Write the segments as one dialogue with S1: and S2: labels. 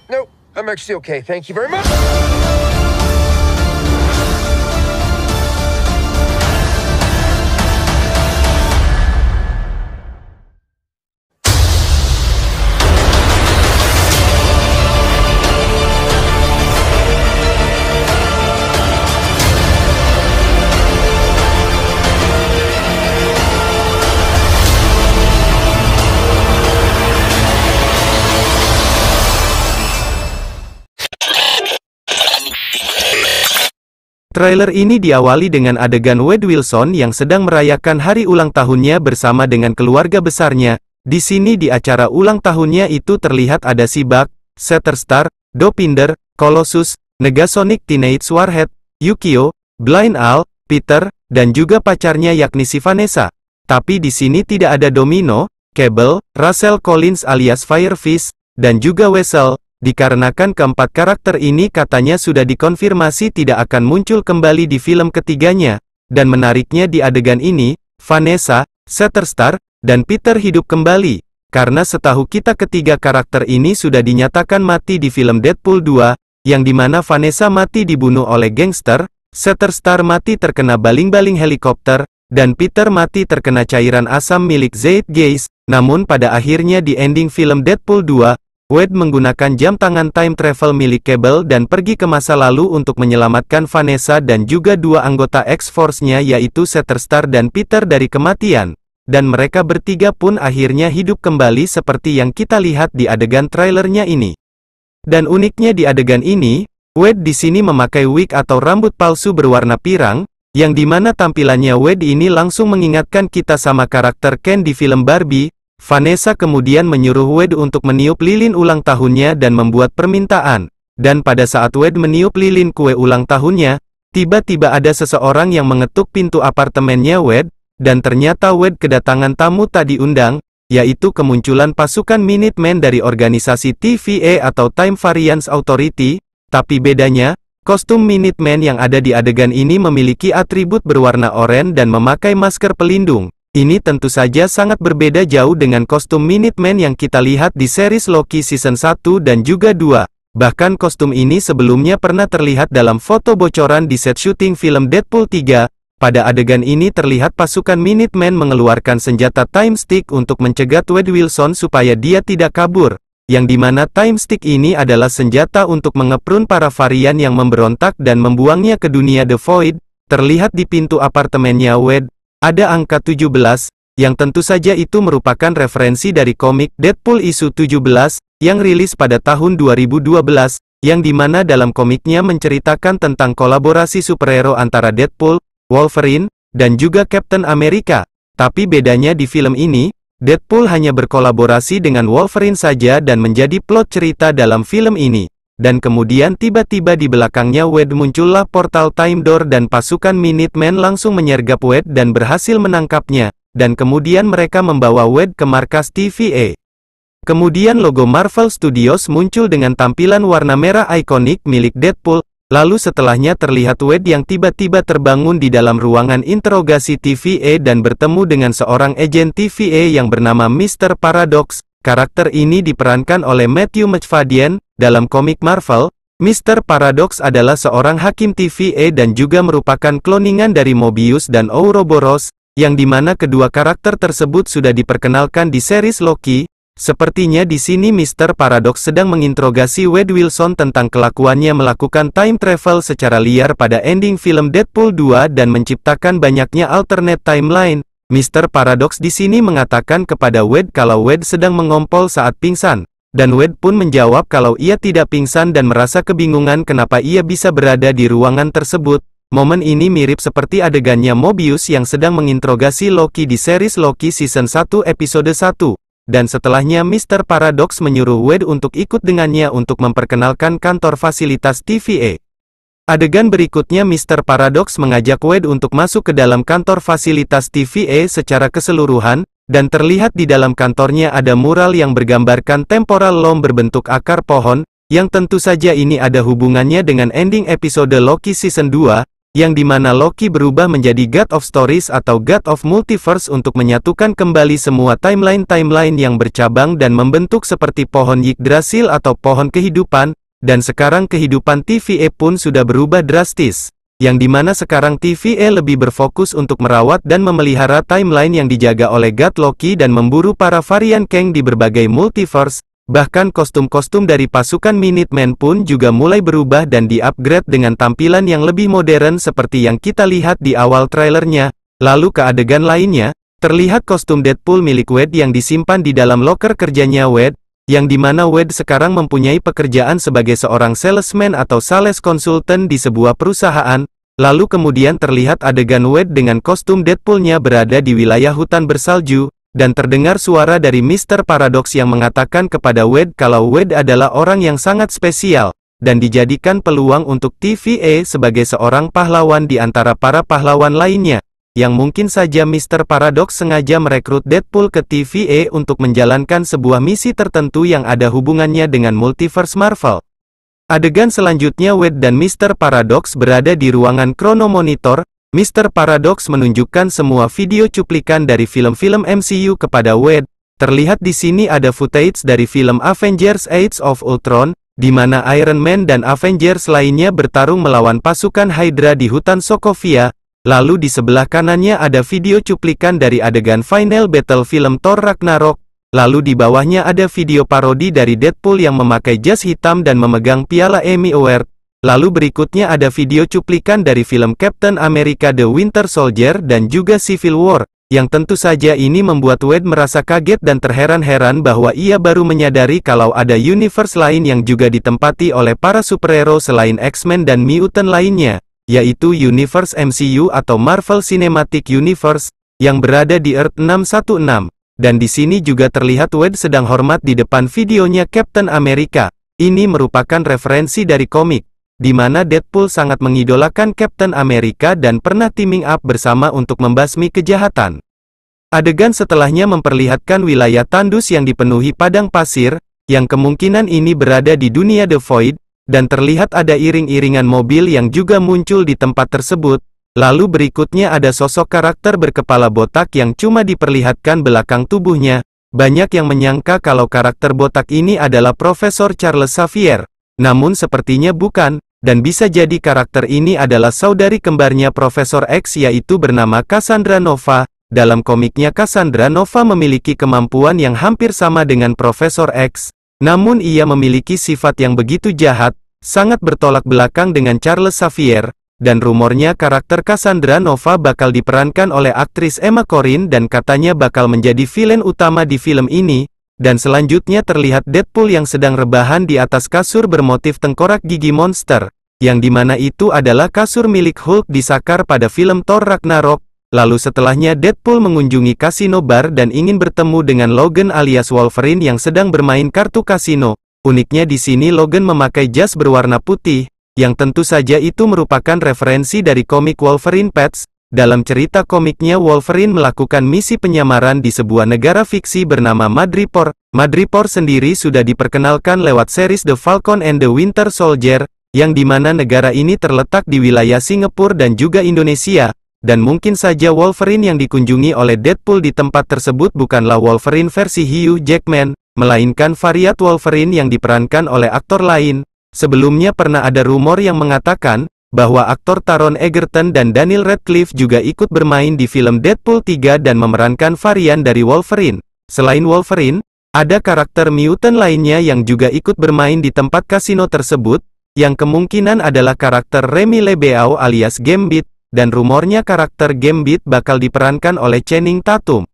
S1: No, I'm actually okay. Thank you very much.
S2: Trailer ini diawali dengan adegan Wade Wilson yang sedang merayakan hari ulang tahunnya bersama dengan keluarga besarnya. Di sini di acara ulang tahunnya itu terlihat ada si Buck, Shatterstar, Dopinder, Colossus, Negasonic Teenage Warhead, Yukio, Blind Al, Peter, dan juga pacarnya yakni si Vanessa. Tapi di sini tidak ada Domino, Cable, Rachel Collins alias Firefish, dan juga Weasel. Dikarenakan keempat karakter ini katanya sudah dikonfirmasi tidak akan muncul kembali di film ketiganya. Dan menariknya di adegan ini, Vanessa, Shatterstar, dan Peter hidup kembali. Karena setahu kita ketiga karakter ini sudah dinyatakan mati di film Deadpool 2, yang dimana Vanessa mati dibunuh oleh gangster, Shatterstar mati terkena baling-baling helikopter, dan Peter mati terkena cairan asam milik Zeitgeist. Namun pada akhirnya di ending film Deadpool 2, Wade menggunakan jam tangan time travel milik Cable dan pergi ke masa lalu untuk menyelamatkan Vanessa dan juga dua anggota X-Force-nya yaitu Shatterstar dan Peter dari kematian. Dan mereka bertiga pun akhirnya hidup kembali seperti yang kita lihat di adegan trailernya ini. Dan uniknya di adegan ini, Wade di sini memakai wig atau rambut palsu berwarna pirang, yang dimana tampilannya Wade ini langsung mengingatkan kita sama karakter Ken di film Barbie. Vanessa kemudian menyuruh Wade untuk meniup lilin ulang tahunnya dan membuat permintaan. Dan pada saat Wade meniup lilin kue ulang tahunnya, tiba-tiba ada seseorang yang mengetuk pintu apartemennya Wade, dan ternyata Wade kedatangan tamu tak diundang, yaitu kemunculan pasukan Minutemen dari organisasi TVA atau Time Variance Authority. Tapi bedanya, kostum Minutemen yang ada di adegan ini memiliki atribut berwarna oranye dan memakai masker pelindung. Ini tentu saja sangat berbeda jauh dengan kostum Minutemen yang kita lihat di series Loki season 1 dan juga 2. Bahkan kostum ini sebelumnya pernah terlihat dalam foto bocoran di set syuting film Deadpool 3. Pada adegan ini terlihat pasukan Minutemen mengeluarkan senjata Time Stick untuk mencegat Wade Wilson supaya dia tidak kabur. Yang dimana Time Stick ini adalah senjata untuk mengeprun para varian yang memberontak dan membuangnya ke dunia The Void. Terlihat di pintu apartemennya Wade ada angka 17, yang tentu saja itu merupakan referensi dari komik Deadpool issue 17, yang rilis pada tahun 2012, yang dimana dalam komiknya menceritakan tentang kolaborasi superhero antara Deadpool, Wolverine, dan juga Captain America. Tapi bedanya di film ini, Deadpool hanya berkolaborasi dengan Wolverine saja dan menjadi plot cerita dalam film ini. Dan kemudian tiba-tiba di belakangnya Wade muncullah portal Time Door dan pasukan Minutemen langsung menyergap Wade dan berhasil menangkapnya. Dan kemudian mereka membawa Wade ke markas TVA. Kemudian logo Marvel Studios muncul dengan tampilan warna merah ikonik milik Deadpool. Lalu setelahnya terlihat Wade yang tiba-tiba terbangun di dalam ruangan interogasi TVA dan bertemu dengan seorang agen TVA yang bernama Mr. Paradox. Karakter ini diperankan oleh Matthew McFadden. Dalam komik Marvel, Mr. Paradox adalah seorang hakim TVA dan juga merupakan kloningan dari Mobius dan Ouroboros, yang dimana kedua karakter tersebut sudah diperkenalkan di series Loki. Sepertinya di sini Mr. Paradox sedang menginterogasi Wade Wilson tentang kelakuannya melakukan time travel secara liar pada ending film Deadpool 2 dan menciptakan banyaknya alternate timeline. Mr. Paradox di sini mengatakan kepada Wade kalau Wade sedang mengompol saat pingsan. Dan Wade pun menjawab kalau ia tidak pingsan dan merasa kebingungan kenapa ia bisa berada di ruangan tersebut. Momen ini mirip seperti adegannya Mobius yang sedang menginterogasi Loki di series Loki season 1 episode 1. Dan setelahnya Mr. Paradox menyuruh Wade untuk ikut dengannya untuk memperkenalkan kantor fasilitas TVA. Adegan berikutnya Mr. Paradox mengajak Wade untuk masuk ke dalam kantor fasilitas TVA secara keseluruhan, dan terlihat di dalam kantornya ada mural yang bergambarkan temporal loom berbentuk akar pohon, yang tentu saja ini ada hubungannya dengan ending episode Loki season 2, yang dimana Loki berubah menjadi God of Stories atau God of Multiverse untuk menyatukan kembali semua timeline-timeline yang bercabang dan membentuk seperti pohon Yggdrasil atau pohon kehidupan, dan sekarang kehidupan TVA pun sudah berubah drastis, yang dimana sekarang TVA lebih berfokus untuk merawat dan memelihara timeline yang dijaga oleh God Loki dan memburu para varian Kang di berbagai multiverse. Bahkan kostum-kostum dari pasukan Minutemen pun juga mulai berubah dan di-upgrade dengan tampilan yang lebih modern seperti yang kita lihat di awal trailernya. Lalu ke adegan lainnya, terlihat kostum Deadpool milik Wade yang disimpan di dalam loker kerjanya Wade, yang dimana Wade sekarang mempunyai pekerjaan sebagai seorang salesman atau sales consultant di sebuah perusahaan. Lalu kemudian terlihat adegan Wade dengan kostum Deadpoolnya berada di wilayah hutan bersalju, dan terdengar suara dari Mr. Paradox yang mengatakan kepada Wade kalau Wade adalah orang yang sangat spesial, dan dijadikan peluang untuk TVA sebagai seorang pahlawan di antara para pahlawan lainnya, yang mungkin saja Mr. Paradox sengaja merekrut Deadpool ke TVA untuk menjalankan sebuah misi tertentu yang ada hubungannya dengan multiverse Marvel. Adegan selanjutnya Wade dan Mr. Paradox berada di ruangan chronomonitor. Mr. Paradox menunjukkan semua video cuplikan dari film-film MCU kepada Wade. Terlihat di sini ada footage dari film Avengers Age of Ultron, di mana Iron Man dan Avengers lainnya bertarung melawan pasukan Hydra di hutan Sokovia. Lalu di sebelah kanannya ada video cuplikan dari adegan final battle film Thor Ragnarok. Lalu di bawahnya ada video parodi dari Deadpool yang memakai jas hitam dan memegang piala Emmy Award. Lalu berikutnya ada video cuplikan dari film Captain America The Winter Soldier dan juga Civil War, yang tentu saja ini membuat Wade merasa kaget dan terheran-heran bahwa ia baru menyadari kalau ada universe lain yang juga ditempati oleh para superhero selain X-Men dan mutant lainnya, yaitu universe MCU atau Marvel Cinematic Universe, yang berada di Earth 616. Dan di sini juga terlihat Wade sedang hormat di depan videonya Captain America. Ini merupakan referensi dari komik, di mana Deadpool sangat mengidolakan Captain America dan pernah teaming up bersama untuk membasmi kejahatan. Adegan setelahnya memperlihatkan wilayah tandus yang dipenuhi padang pasir, yang kemungkinan ini berada di dunia The Void, dan terlihat ada iring-iringan mobil yang juga muncul di tempat tersebut. Lalu berikutnya ada sosok karakter berkepala botak yang cuma diperlihatkan belakang tubuhnya. Banyak yang menyangka kalau karakter botak ini adalah Profesor Charles Xavier. Namun sepertinya bukan. Dan bisa jadi karakter ini adalah saudari kembarnya Profesor X yaitu bernama Cassandra Nova. Dalam komiknya Cassandra Nova memiliki kemampuan yang hampir sama dengan Profesor X. Namun ia memiliki sifat yang begitu jahat, sangat bertolak belakang dengan Charles Xavier. Dan rumornya karakter Cassandra Nova bakal diperankan oleh aktris Emma Corrin dan katanya bakal menjadi villain utama di film ini. Dan selanjutnya terlihat Deadpool yang sedang rebahan di atas kasur bermotif tengkorak gigi monster, yang dimana itu adalah kasur milik Hulk disakar pada film Thor Ragnarok. Lalu setelahnya Deadpool mengunjungi kasino bar dan ingin bertemu dengan Logan alias Wolverine yang sedang bermain kartu kasino. Uniknya di sini Logan memakai jas berwarna putih, yang tentu saja itu merupakan referensi dari komik Wolverine Pets. Dalam cerita komiknya Wolverine melakukan misi penyamaran di sebuah negara fiksi bernama Madripoor. Madripoor sendiri sudah diperkenalkan lewat series The Falcon and the Winter Soldier, yang dimana negara ini terletak di wilayah Singapura dan juga Indonesia. Dan mungkin saja Wolverine yang dikunjungi oleh Deadpool di tempat tersebut bukanlah Wolverine versi Hugh Jackman, melainkan variat Wolverine yang diperankan oleh aktor lain. Sebelumnya pernah ada rumor yang mengatakan bahwa aktor Taron Egerton dan Daniel Radcliffe juga ikut bermain di film Deadpool 3 dan memerankan varian dari Wolverine. Selain Wolverine, ada karakter mutant lainnya yang juga ikut bermain di tempat kasino tersebut, yang kemungkinan adalah karakter Remy LeBeau alias Gambit, dan rumornya karakter Gambit bakal diperankan oleh Channing Tatum.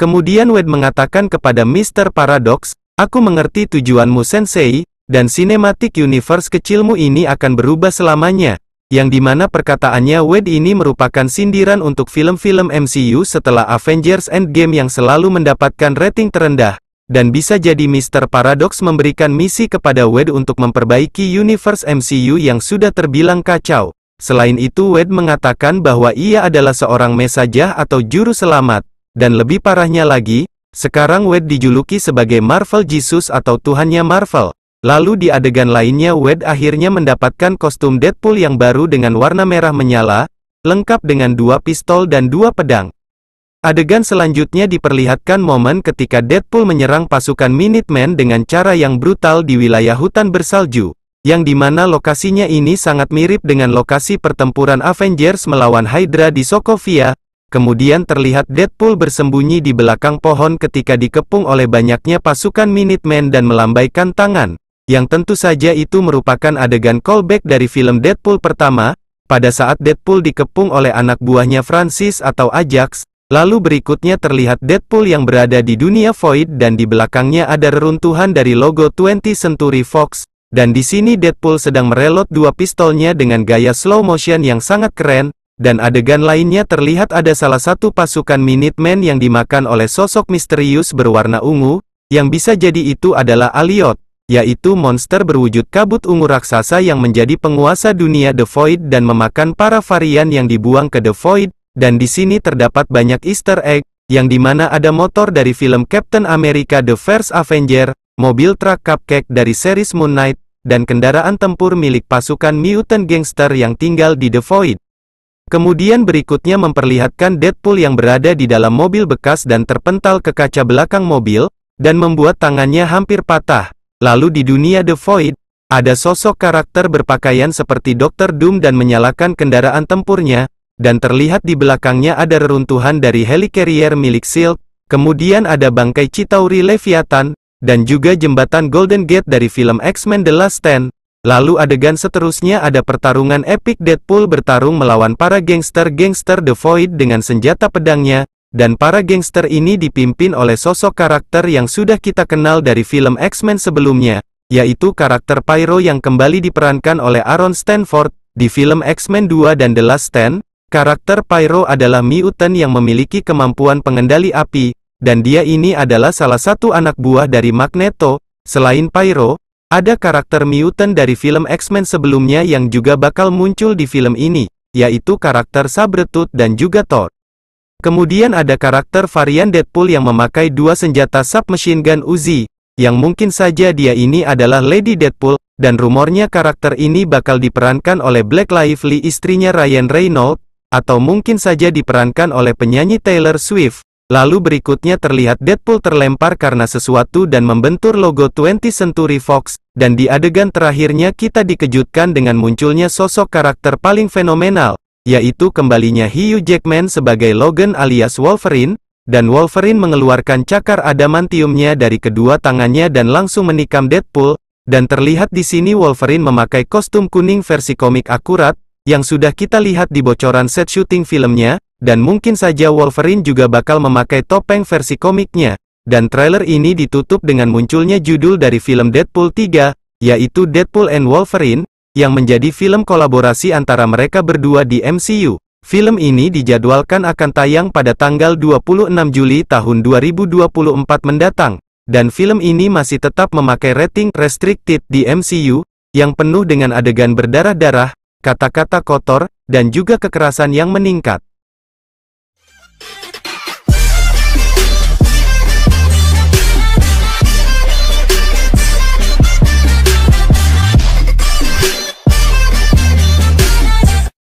S2: Kemudian Wade mengatakan kepada Mr. Paradox, "Aku mengerti tujuanmu Sensei, dan Cinematic Universe kecilmu ini akan berubah selamanya." Yang dimana perkataannya Wade ini merupakan sindiran untuk film-film MCU setelah Avengers Endgame yang selalu mendapatkan rating terendah. Dan bisa jadi Mr. Paradox memberikan misi kepada Wade untuk memperbaiki universe MCU yang sudah terbilang kacau. Selain itu Wade mengatakan bahwa ia adalah seorang mesajah atau juru selamat. Dan lebih parahnya lagi, sekarang Wade dijuluki sebagai Marvel Jesus atau Tuhannya Marvel. Lalu di adegan lainnya Wade akhirnya mendapatkan kostum Deadpool yang baru dengan warna merah menyala, lengkap dengan 2 pistol dan 2 pedang. Adegan selanjutnya diperlihatkan momen ketika Deadpool menyerang pasukan Minutemen dengan cara yang brutal di wilayah hutan bersalju, yang dimana lokasinya ini sangat mirip dengan lokasi pertempuran Avengers melawan Hydra di Sokovia. Kemudian terlihat Deadpool bersembunyi di belakang pohon ketika dikepung oleh banyaknya pasukan Minutemen dan melambaikan tangan, yang tentu saja itu merupakan adegan callback dari film Deadpool pertama, pada saat Deadpool dikepung oleh anak buahnya Francis atau Ajax. Lalu berikutnya terlihat Deadpool yang berada di dunia Void dan di belakangnya ada reruntuhan dari logo 20th Century Fox, dan di sini Deadpool sedang mereload 2 pistolnya dengan gaya slow motion yang sangat keren, dan adegan lainnya terlihat ada salah satu pasukan Minutemen yang dimakan oleh sosok misterius berwarna ungu, yang bisa jadi itu adalah Aliot, yaitu monster berwujud kabut ungu raksasa yang menjadi penguasa dunia The Void dan memakan para varian yang dibuang ke The Void. Dan di sini terdapat banyak Easter egg, yang dimana ada motor dari film Captain America The First Avenger, mobil truk Cupcake dari series Moon Knight, dan kendaraan tempur milik pasukan mutant gangster yang tinggal di The Void. Kemudian berikutnya memperlihatkan Deadpool yang berada di dalam mobil bekas dan terpental ke kaca belakang mobil, dan membuat tangannya hampir patah. Lalu di dunia The Void, ada sosok karakter berpakaian seperti Dr. Doom dan menyalakan kendaraan tempurnya, dan terlihat di belakangnya ada reruntuhan dari helicarrier milik S.H.I.E.L.D., kemudian ada bangkai Chitauri Leviathan, dan juga jembatan Golden Gate dari film X-Men The Last Stand. Lalu adegan seterusnya ada pertarungan epik Deadpool bertarung melawan para gangster-gangster The Void dengan senjata pedangnya, dan para gangster ini dipimpin oleh sosok karakter yang sudah kita kenal dari film X-Men sebelumnya, yaitu karakter Pyro yang kembali diperankan oleh Aaron Stanford, di film X-Men 2 dan The Last Stand. Karakter Pyro adalah mutant yang memiliki kemampuan pengendali api, dan dia ini adalah salah satu anak buah dari Magneto. Selain Pyro, ada karakter mutant dari film X-Men sebelumnya yang juga bakal muncul di film ini, yaitu karakter Sabretooth dan juga Thor. Kemudian ada karakter varian Deadpool yang memakai 2 senjata submachine gun Uzi, yang mungkin saja dia ini adalah Lady Deadpool, dan rumornya karakter ini bakal diperankan oleh Black Lively istrinya Ryan Reynolds, atau mungkin saja diperankan oleh penyanyi Taylor Swift. Lalu berikutnya terlihat Deadpool terlempar karena sesuatu dan membentur logo 20th Century Fox, dan di adegan terakhirnya kita dikejutkan dengan munculnya sosok karakter paling fenomenal, yaitu kembalinya Hugh Jackman sebagai Logan alias Wolverine, dan Wolverine mengeluarkan cakar adamantiumnya dari kedua tangannya dan langsung menikam Deadpool, dan terlihat di sini Wolverine memakai kostum kuning versi komik akurat, yang sudah kita lihat di bocoran set syuting filmnya, dan mungkin saja Wolverine juga bakal memakai topeng versi komiknya, dan trailer ini ditutup dengan munculnya judul dari film Deadpool 3, yaitu Deadpool and Wolverine, yang menjadi film kolaborasi antara mereka berdua di MCU. Film ini dijadwalkan akan tayang pada tanggal 26 Juli tahun 2024 mendatang, dan film ini masih tetap memakai rating restricted di MCU, yang penuh dengan adegan berdarah-darah, kata-kata kotor, dan juga kekerasan yang meningkat.